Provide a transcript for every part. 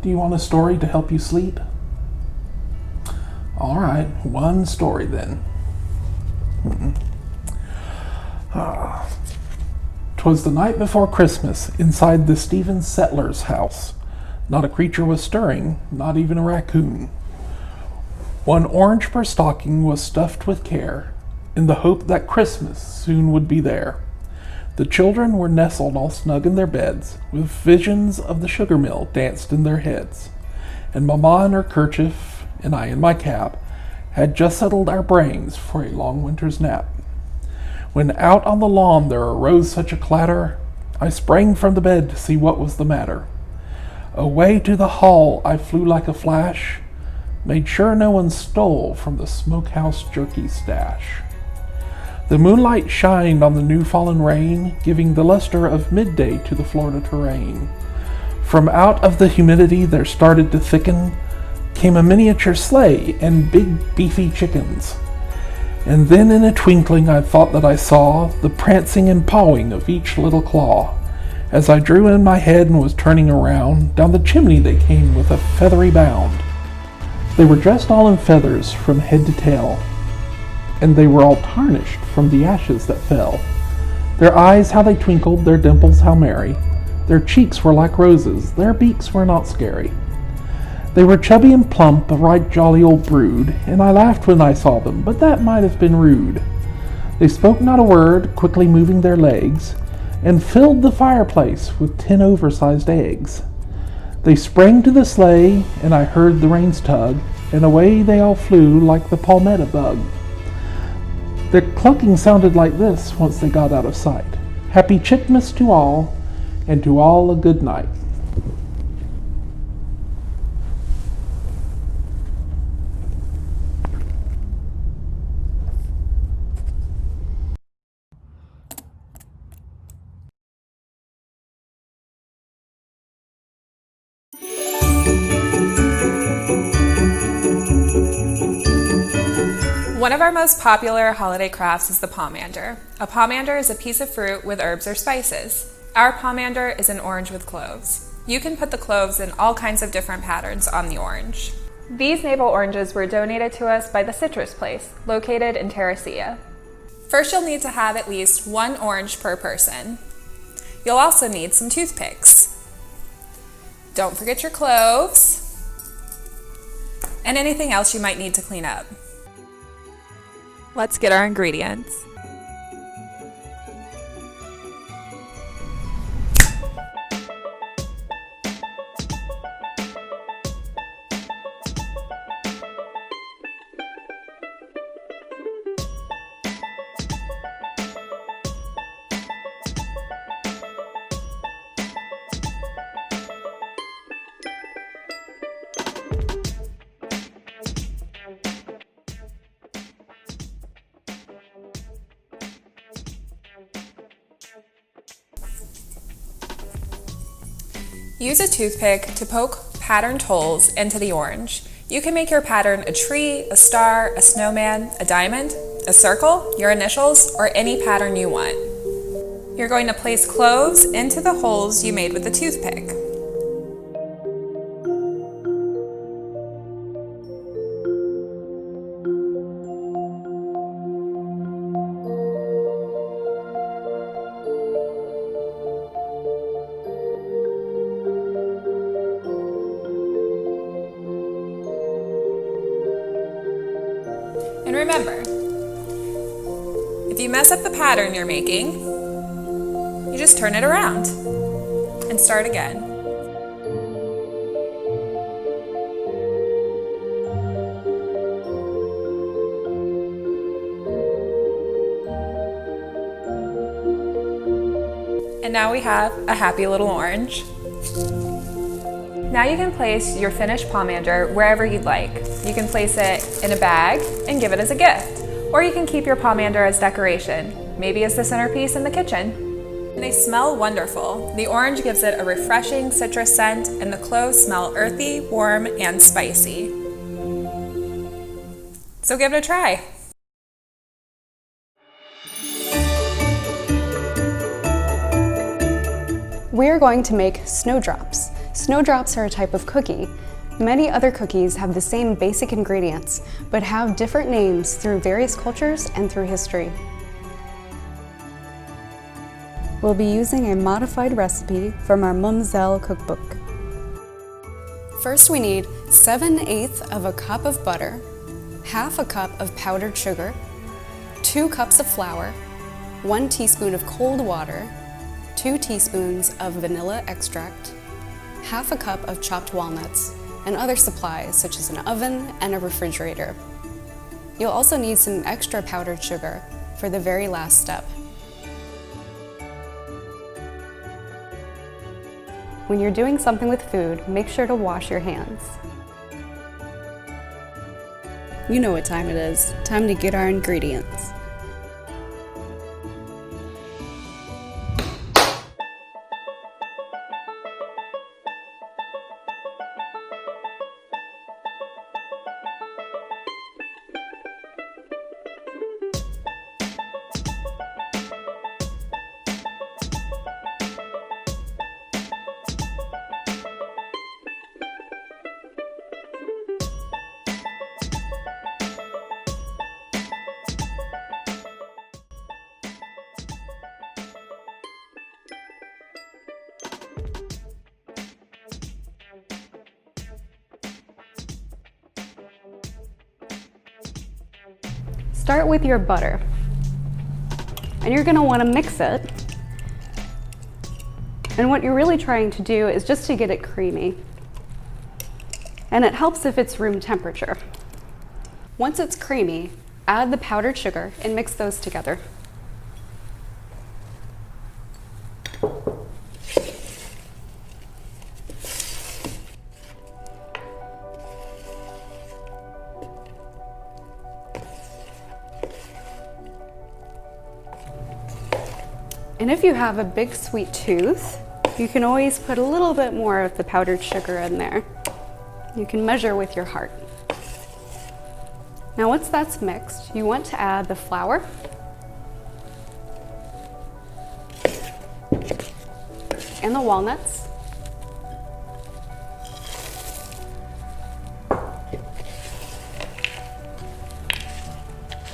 Do you want a story to help you sleep? All right, one story then. 'Twas the night before Christmas, inside the Stevens settler's house. Not a creature was stirring, not even a raccoon. One orange per stocking was stuffed with care, in the hope that Christmas soon would be there. The children were nestled all snug in their beds, with visions of the sugar mill danced in their heads. And Mamma in her kerchief, and I in my cap, had just settled our brains for a long winter's nap. When out on the lawn there arose such a clatter, I sprang from the bed to see what was the matter. Away to the hall I flew like a flash, made sure no one stole from the smokehouse jerky stash. The moonlight shined on the new-fallen rain, giving the luster of midday to the Florida terrain. From out of the humidity there started to thicken, came a miniature sleigh and big beefy chickens. And then in a twinkling I thought that I saw the prancing and pawing of each little claw. As I drew in my head and was turning around, down the chimney they came with a feathery bound. They were dressed all in feathers from head to tail, and they were all tarnished from the ashes that fell. Their eyes how they twinkled, their dimples how merry. Their cheeks were like roses, their beaks were not scary. They were chubby and plump, a right jolly old brood, and I laughed when I saw them, but that might have been rude. They spoke not a word, quickly moving their legs, and filled the fireplace with 10 oversized eggs. They sprang to the sleigh, and I heard the reins tug, and away they all flew like the palmetto bug. Their clucking sounded like this once they got out of sight. Happy Chickmas to all, and to all a good night. One of our most popular holiday crafts is the pomander. A pomander is a piece of fruit with herbs or spices. Our pomander is an orange with cloves. You can put the cloves in all kinds of different patterns on the orange. These navel oranges were donated to us by the Citrus Place, located in Terracea. First, you'll need to have at least one orange per person. You'll also need some toothpicks. Don't forget your cloves, and anything else you might need to clean up. Let's get our ingredients. Use a toothpick to poke patterned holes into the orange. You can make your pattern a tree, a star, a snowman, a diamond, a circle, your initials, or any pattern you want. You're going to place cloves into the holes you made with the toothpick. And remember, if you mess up the pattern you're making, you just turn it around and start again. And now we have a happy little orange. Now you can place your finished pomander wherever you'd like. You can place it in a bag and give it as a gift. Or you can keep your pomander as decoration, maybe as the centerpiece in the kitchen. And they smell wonderful. The orange gives it a refreshing citrus scent, and the cloves smell earthy, warm, and spicy. So give it a try. We're going to make snowdrops. Snowdrops are a type of cookie. Many other cookies have the same basic ingredients, but have different names through various cultures and through history. We'll be using a modified recipe from our Mumselle cookbook. First, we need 7/8 of a cup of butter, half a cup of powdered sugar, 2 cups of flour, 1 teaspoon of cold water, 2 teaspoons of vanilla extract, half a cup of chopped walnuts, and other supplies such as an oven and a refrigerator. You'll also need some extra powdered sugar for the very last step. When you're doing something with food, make sure to wash your hands. You know what time it is. Time to get our ingredients. Start with your butter, and you're going to want to mix it. And what you're really trying to do is just to get it creamy. And it helps if it's room temperature. Once it's creamy, add the powdered sugar and mix those together. And if you have a big sweet tooth, you can always put a little bit more of the powdered sugar in there. You can measure with your heart. Now once that's mixed, you want to add the flour and the walnuts.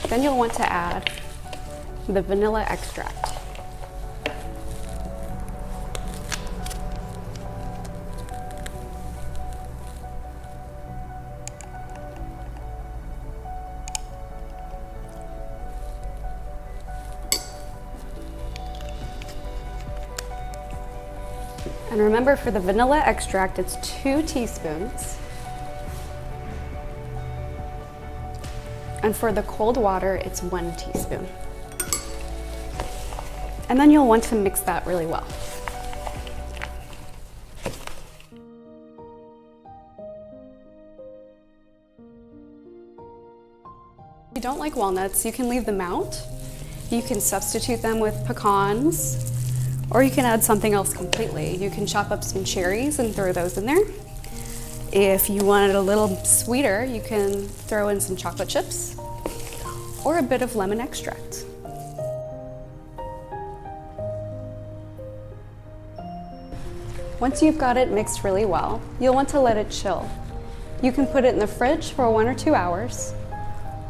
Then you'll want to add the vanilla extract. And remember, for the vanilla extract, it's 2 teaspoons. And for the cold water, it's 1 teaspoon. And then you'll want to mix that really well. If you don't like walnuts, you can leave them out. You can substitute them with pecans, or you can add something else completely. You can chop up some cherries and throw those in there. If you want it a little sweeter, you can throw in some chocolate chips or a bit of lemon extract. Once you've got it mixed really well, you'll want to let it chill. You can put it in the fridge for 1 or 2 hours,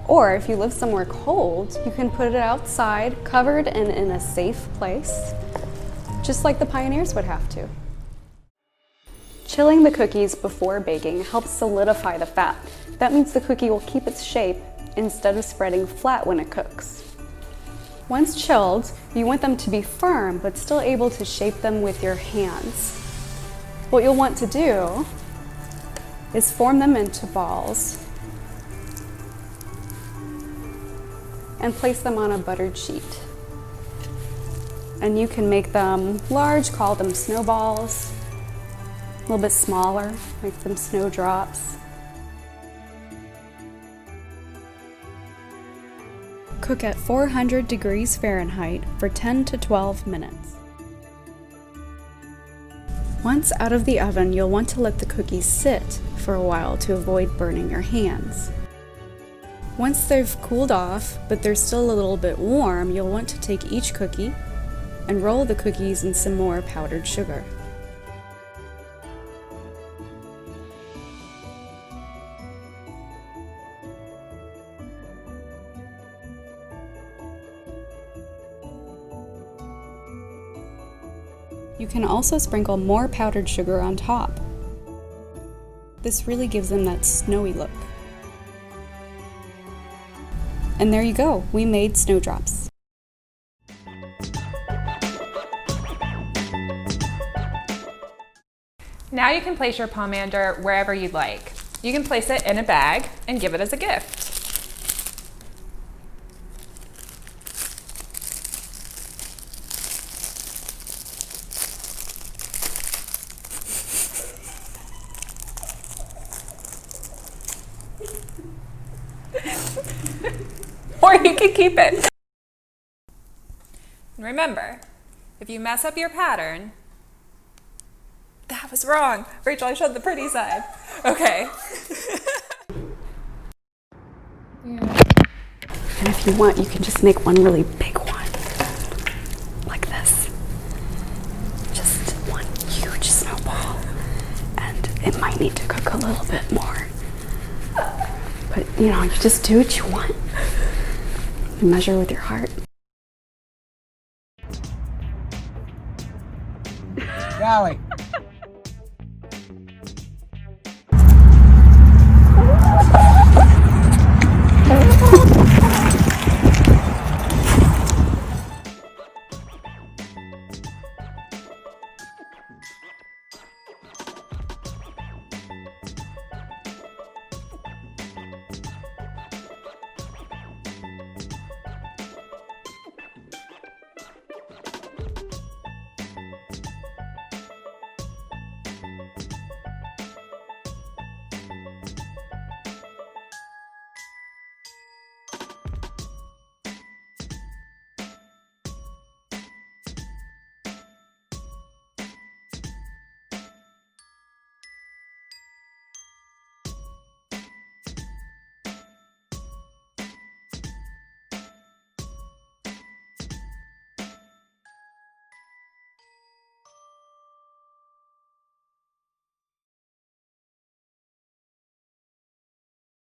or if you live somewhere cold, you can put it outside, covered and in a safe place, just like the pioneers would have to. Chilling the cookies before baking helps solidify the fat. That means the cookie will keep its shape instead of spreading flat when it cooks. Once chilled, you want them to be firm but still able to shape them with your hands. What you'll want to do is form them into balls and place them on a buttered sheet. And you can make them large, call them snowballs, a little bit smaller, make them snowdrops. Cook at 400 degrees Fahrenheit for 10 to 12 minutes. Once out of the oven, you'll want to let the cookies sit for a while to avoid burning your hands. Once they've cooled off, but they're still a little bit warm, you'll want to take each cookie and roll the cookies in some more powdered sugar. You can also sprinkle more powdered sugar on top. This really gives them that snowy look. And there you go, we made snowdrops. Now you can place your pomander wherever you'd like. You can place it in a bag and give it as a gift. Or you can keep it. And remember, if you mess up your pattern, that was wrong. Rachel, I showed the pretty side. Okay. And if you want, you can just make one really big one, like this. Just one huge snowball. And it might need to cook a little bit more. But, you know, you just do what you want. You measure with your heart. Golly.